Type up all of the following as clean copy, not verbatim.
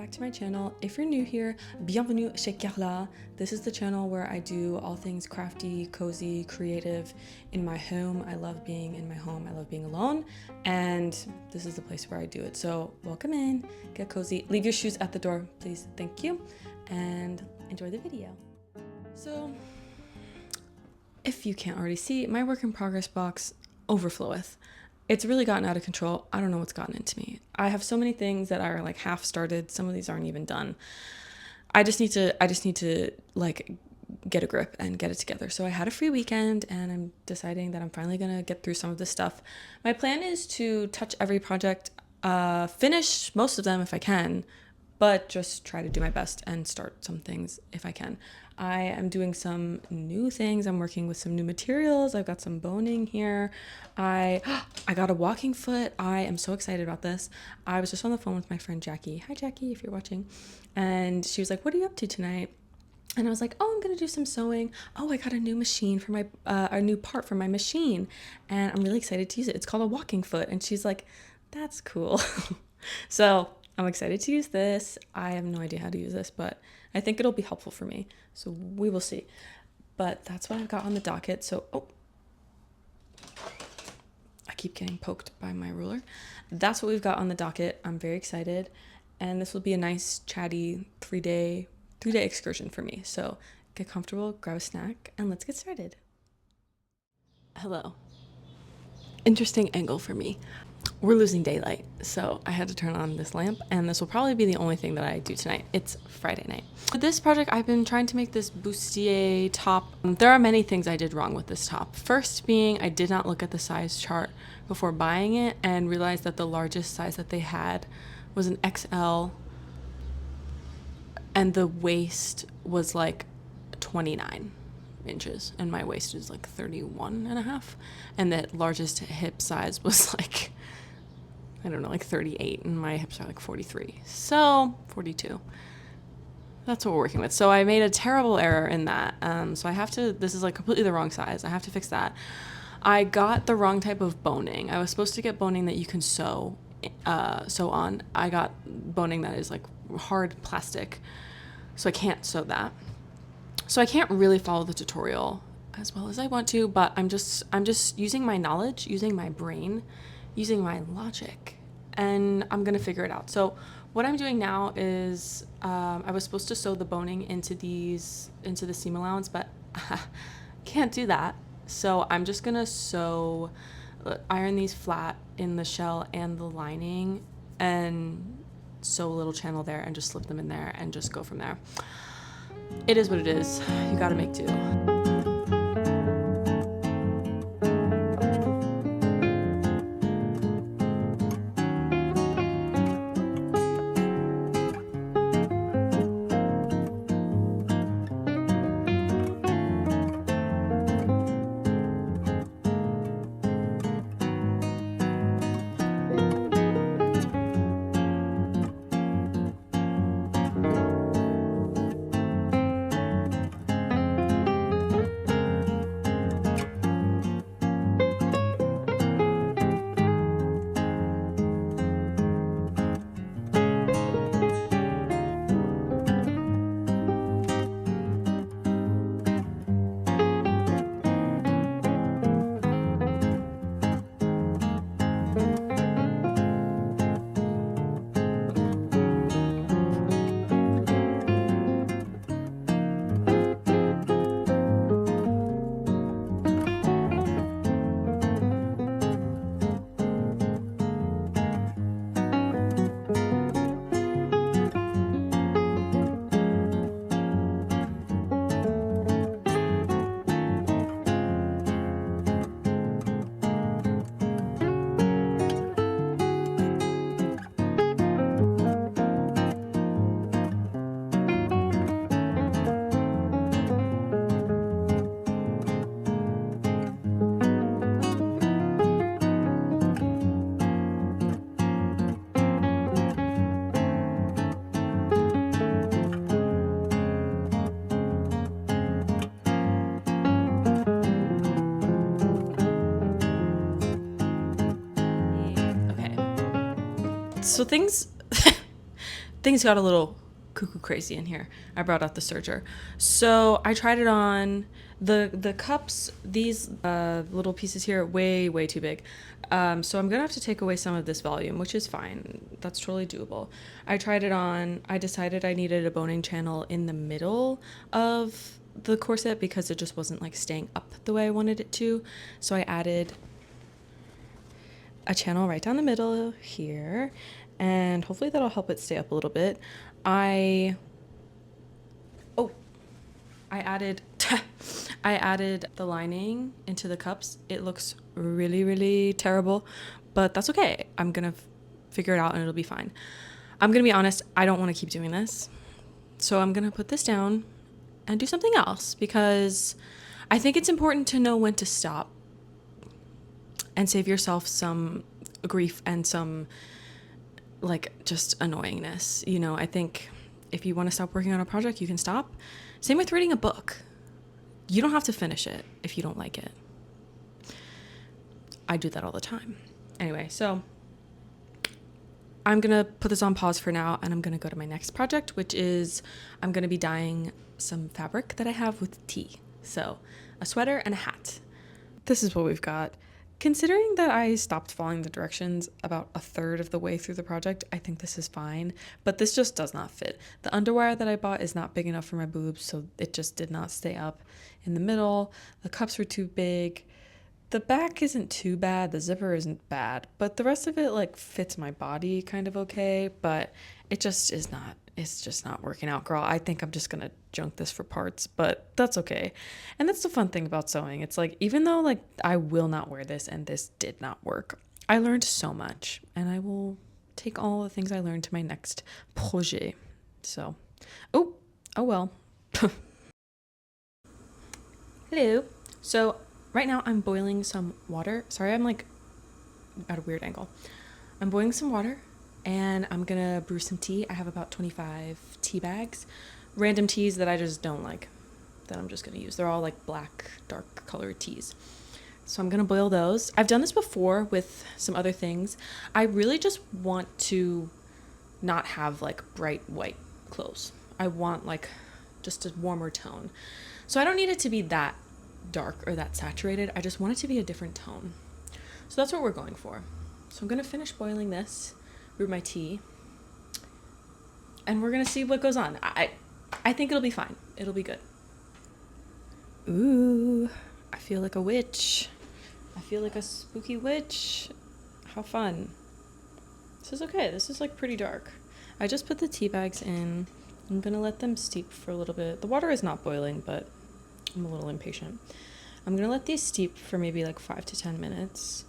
back to my channel. If you're new here, bienvenue chez Carla. This is the channel where I do all things crafty, cozy, creative in my home. I love being in my home. I love being alone, and this is the place where I do it. So welcome in, get cozy, leave your shoes at the door, please. Thank you, and enjoy the video. So if you can't already see, my work in progress box overfloweth. It's really gotten out of control. I don't know what's gotten into me. I have so many things that are like half started. Some of these aren't even done. I just need to like get a grip and get it together. So I had a free weekend and I'm deciding that I'm finally going to get through some of this stuff. My plan is to touch every project, finish most of them if I can, but just try to do my best and start some things if I can. I am doing some new things. I'm working with some new materials. I've got some boning here. I got a walking foot. I am so excited about this. I was just on the phone with my friend Jackie. Hi Jackie, if you're watching. And she was like, "What are you up to tonight?" And I was like, "Oh, I'm gonna do some sewing. Oh, I got a new machine for my a new part for my machine, and I'm really excited to use it. It's called a walking foot." And she's like, "That's cool." So I'm excited to use this. I have no idea how to use this, but I think it'll be helpful for me. So we will see. But that's what I've got on the docket. So, I keep getting poked by my ruler. That's what we've got on the docket. I'm very excited. And this will be a nice, chatty three-day excursion for me. So get comfortable, grab a snack, and let's get started. Hello. Interesting angle for me. We're losing daylight, so I had to turn on this lamp, and this will probably be the only thing that I do tonight. It's Friday night. For this project, I've been trying to make this bustier top. There are many things I did wrong with this top. First being, I did not look at the size chart before buying it and realized that the largest size that they had was an XL, and the waist was like 29 inches, and my waist is like 31 and a half, and the largest hip size was like, I don't know, like 38, and my hips are like 43, so 42. That's what we're working with. So I made a terrible error in that. So I have to, this is like completely the wrong size. I have to fix that. I got the wrong type of boning. I was supposed to get boning that you can sew on. I got boning that is like hard plastic, so I can't sew that. So I can't really follow the tutorial as well as I want to, but I'm just using my knowledge, using my brain, using my logic, and I'm gonna figure it out. So what I'm doing now is I was supposed to sew the boning into the seam allowance, but can't do that. So I'm just gonna iron these flat in the shell and the lining, and sew a little channel there and just slip them in there and just go from there. It is what it is. You gotta make do. So things things got a little cuckoo crazy in here. I brought out the serger. So I tried it on. The cups, these little pieces here, way too big. So I'm gonna have to take away some of this volume, which is fine. That's totally doable. I tried it on. I decided I needed a boning channel in the middle of the corset because it just wasn't like staying up the way I wanted it to. So I added a channel right down the middle here, and hopefully that'll help it stay up a little bit. I added I added the lining into the cups. It looks really terrible, but that's okay. I'm gonna figure it out and it'll be fine. I'm gonna be honest, I don't want to keep doing this, so I'm gonna put this down and do something else because I think it's important to know when to stop and save yourself some grief and some like just annoyingness. You know, I think if you want to stop working on a project, you can stop. Same with reading a book. You don't have to finish it if you don't like it. I do that all the time. Anyway, so I'm gonna put this on pause for now and I'm gonna go to my next project, which is I'm gonna be dyeing some fabric that I have with tea. So a sweater and a hat. This is what we've got. Considering that I stopped following the directions about a third of the way through the project, I think this is fine, but this just does not fit. The underwire that I bought is not big enough for my boobs, so it just did not stay up in the middle. The cups were too big. The back isn't too bad, the zipper isn't bad, but the rest of it like fits my body kind of okay, but it just is not, it's just not working out, girl. I think I'm just gonna junk this for parts, but that's okay. And that's the fun thing about sewing. It's like, even though like I will not wear this and this did not work, I learned so much and I will take all the things I learned to my next projet. So, oh well. Hello. So right now I'm boiling some water. Sorry, I'm like at a weird angle. I'm boiling some water and I'm gonna brew some tea. I have about 25 tea bags, random teas that I just don't like, that I'm just gonna use. They're all like black, dark colored teas. So I'm gonna boil those. I've done this before with some other things. I really just want to not have like bright white clothes. I want like just a warmer tone. So I don't need it to be that dark or that saturated. I just want it to be a different tone. So that's what we're going for. So I'm gonna finish boiling this, brew my tea, and we're gonna see what goes on. I think it'll be fine. It'll be good. Ooh, I feel like a witch. I feel like a spooky witch. How fun. This is okay. This is like pretty dark. I just put the tea bags in. I'm gonna let them steep for a little bit. The water is not boiling, but I'm a little impatient. I'm gonna let these steep for maybe like 5 to 10 minutes.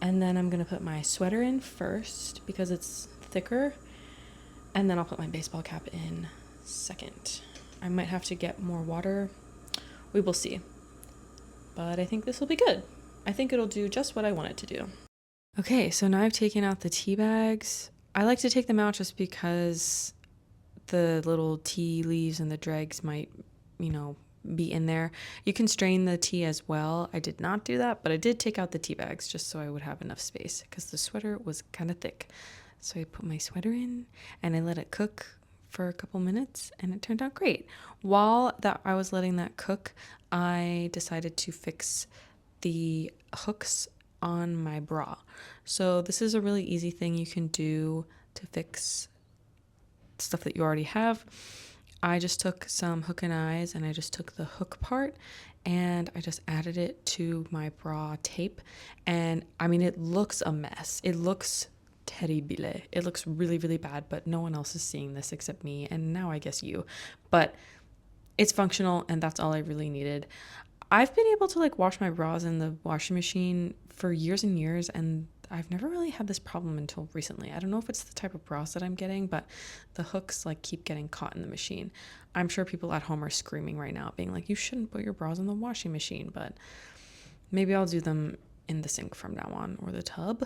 And then I'm gonna put my sweater in first because it's thicker. And then I'll put my baseball cap in second. I might have to get more water. We will see. But I think this will be good. I think it'll do just what I want it to do. Okay, so now I've taken out the tea bags. I like to take them out just because the little tea leaves and the dregs might, be in there. You can strain the tea as well. I did not do that, but I did take out the tea bags just so I would have enough space because the sweater was kind of thick. So I put my sweater in and I let it cook for a couple minutes and it turned out great. While that I was letting that cook, I decided to fix the hooks on my bra. So this is a really easy thing you can do to fix stuff that you already have. I just took some hook and eyes and I just took the hook part and I just added it to my bra tape. And I mean, it looks a mess. It looks terrible. It looks really bad, but no one else is seeing this except me. And now I guess you, but it's functional and that's all I really needed. I've been able to like wash my bras in the washing machine for years and years, and I've never really had this problem until recently. I don't know if it's the type of bras that I'm getting, but the hooks like keep getting caught in the machine. I'm sure people at home are screaming right now, being like, you shouldn't put your bras in the washing machine, but maybe I'll do them in the sink from now on, or the tub.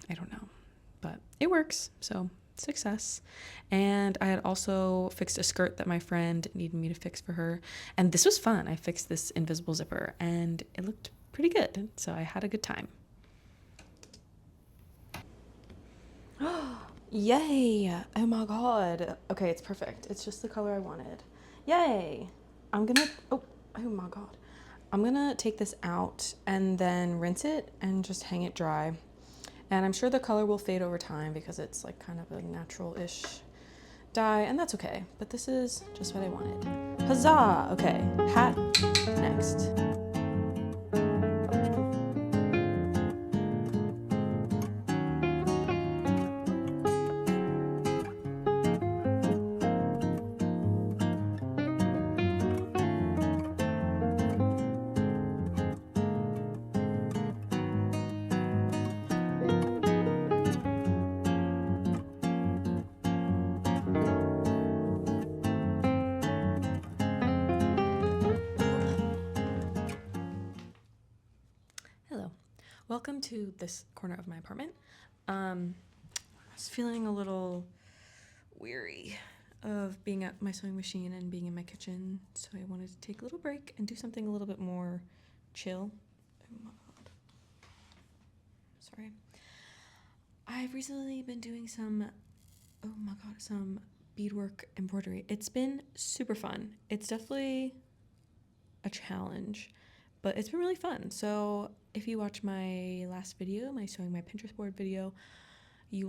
I don't know, but it works, so success. And I had also fixed a skirt that my friend needed me to fix for her, and this was fun. I fixed this invisible zipper and it looked pretty good, so I had a good time. Yay! Oh my god. Okay, it's perfect. It's just the color I wanted. Yay! I'm gonna, oh my god. I'm gonna take this out and then rinse it and just hang it dry. And I'm sure the color will fade over time because it's like kind of a natural-ish dye, and that's okay. But this is just what I wanted. Huzzah! Okay, hat next. Hello, welcome to this corner of my apartment. I was feeling a little weary of being at my sewing machine and being in my kitchen, so I wanted to take a little break and do something a little bit more chill. Oh my god. Sorry. I've recently been doing some beadwork embroidery. It's been super fun. It's definitely a challenge, but it's been really fun. So if you watch my last video, my sewing my Pinterest board video, you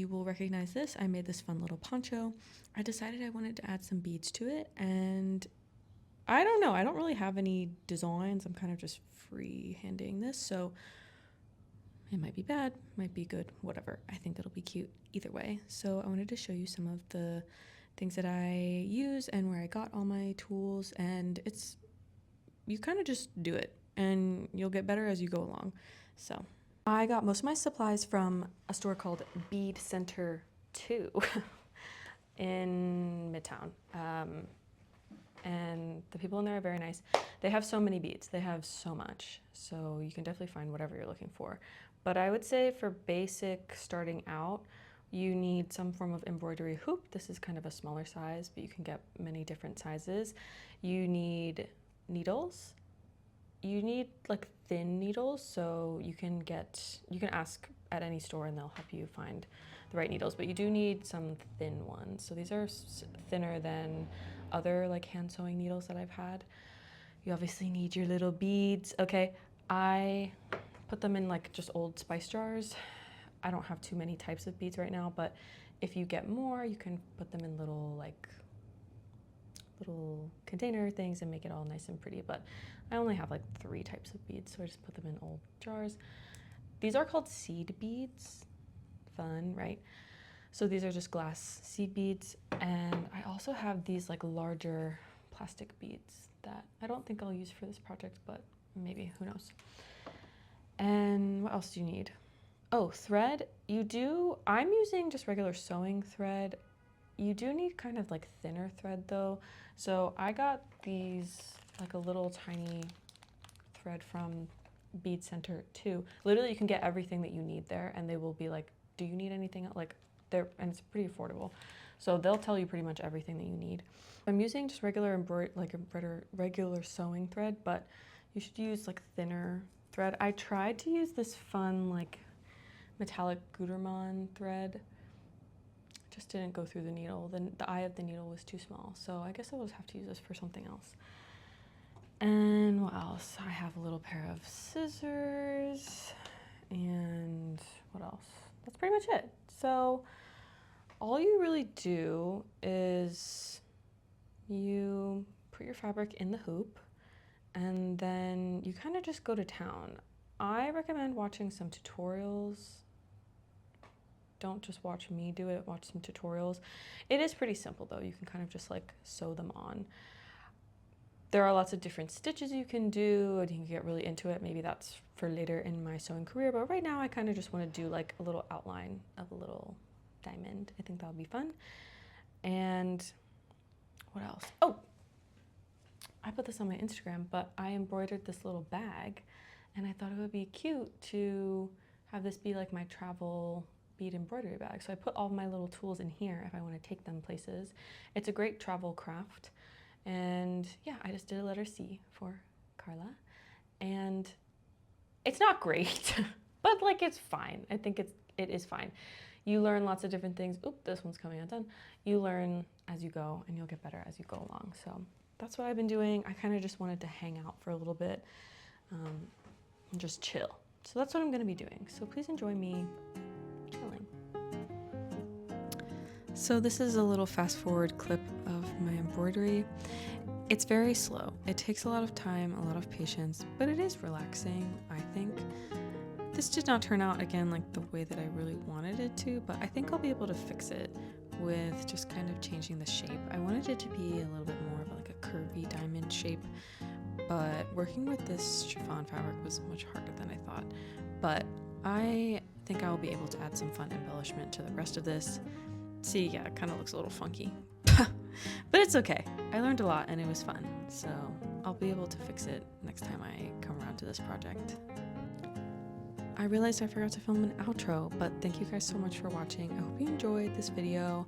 will recognize this. I made this fun little poncho. I decided I wanted to add some beads to it, and I don't know, I don't really have any designs. I'm kind of just free-handing this, so it might be bad, might be good, whatever. I think it'll be cute either way. So I wanted to show you some of the things that I use and where I got all my tools, and you kind of just do it and you'll get better as you go along. So I got most of my supplies from a store called Bead Center 2 in Midtown. And the people in there are very nice. They have so many beads. They have so much. So you can definitely find whatever you're looking for. But I would say for basic starting out, you need some form of embroidery hoop. This is kind of a smaller size, but you can get many different sizes. You need needles. You need like thin needles, so you can ask at any store and they'll help you find the right needles, but you do need some thin ones. So these are thinner than other like hand sewing needles that I've had. You obviously need your little beads. Okay, I put them in like just old spice jars. I don't have too many types of beads right now, but if you get more, you can put them in little container things and make it all nice and pretty. But I only have like 3 types of beads, so I just put them in old jars. These are called seed beads. Fun, right? So these are just glass seed beads, and I also have these like larger plastic beads that I don't think I'll use for this project, but maybe, who knows. And what else do you need? Oh, thread. I'm using just regular sewing thread. You do need kind of like thinner thread though. So I got these like a little tiny thread from Bead Center 2. Literally you can get everything that you need there, and they will be like, do you need anything else? Like and it's pretty affordable. So they'll tell you pretty much everything that you need. I'm using just regular regular sewing thread, but you should use like thinner thread. I tried to use this fun like metallic Gutermann thread. Just didn't go through the needle. The eye of the needle was too small, so I guess I will just have to use this for something else. And what else? I have a little pair of scissors, and what else? That's pretty much it. So all you really do is you put your fabric in the hoop, and then you kind of just go to town. I recommend watching some tutorials. Don't just watch me do it, watch some tutorials. It is pretty simple though. You can kind of just like sew them on. There are lots of different stitches you can do, and you can get really into it. Maybe that's for later in my sewing career, but right now I kind of just want to do like a little outline of a little diamond. I think that would be fun. And what else? Oh, I put this on my Instagram, but I embroidered this little bag, and I thought it would be cute to have this be like my travel bead embroidery bag. So I put all my little tools in here if I want to take them places. It's a great travel craft. And yeah, I just did a letter C for Carla, and it's not great, but like it's fine. I think it is fine. You learn lots of different things. Oop, this one's coming undone. You learn as you go, and you'll get better as you go along. So that's what I've been doing. I kind of just wanted to hang out for a little bit and just chill. So that's what I'm gonna be doing. So please enjoy me chilling. So this is a little fast forward clip of my embroidery. It's very slow. It takes a lot of time, a lot of patience, but it is relaxing, I think. This did not turn out, again, like the way that I really wanted it to, but I think I'll be able to fix it with just kind of changing the shape. I wanted it to be a little bit more of like a curvy diamond shape, but working with this chiffon fabric was much harder than I thought. But I think I'll be able to add some fun embellishment to the rest of this. See, yeah, it kind of looks a little funky, but it's okay. I learned a lot and it was fun, so I'll be able to fix it next time I come around to this project. I realized I forgot to film an outro, but thank you guys so much for watching. I hope you enjoyed this video.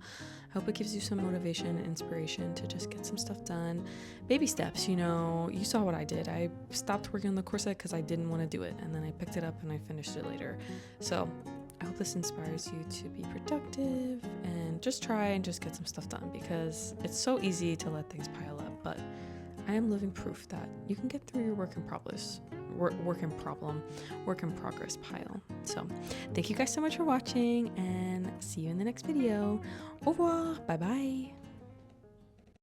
I hope it gives you some motivation and inspiration to just get some stuff done. Baby steps, you know, you saw what I did. I stopped working on the corset because I didn't want to do it, and then I picked it up and I finished it later. So I hope this inspires you to be productive and just try and just get some stuff done, because it's so easy to let things pile up, but I am living proof that you can get through your work in progress pile. So thank you guys so much for watching, and see you in the next video. Au revoir. Bye bye.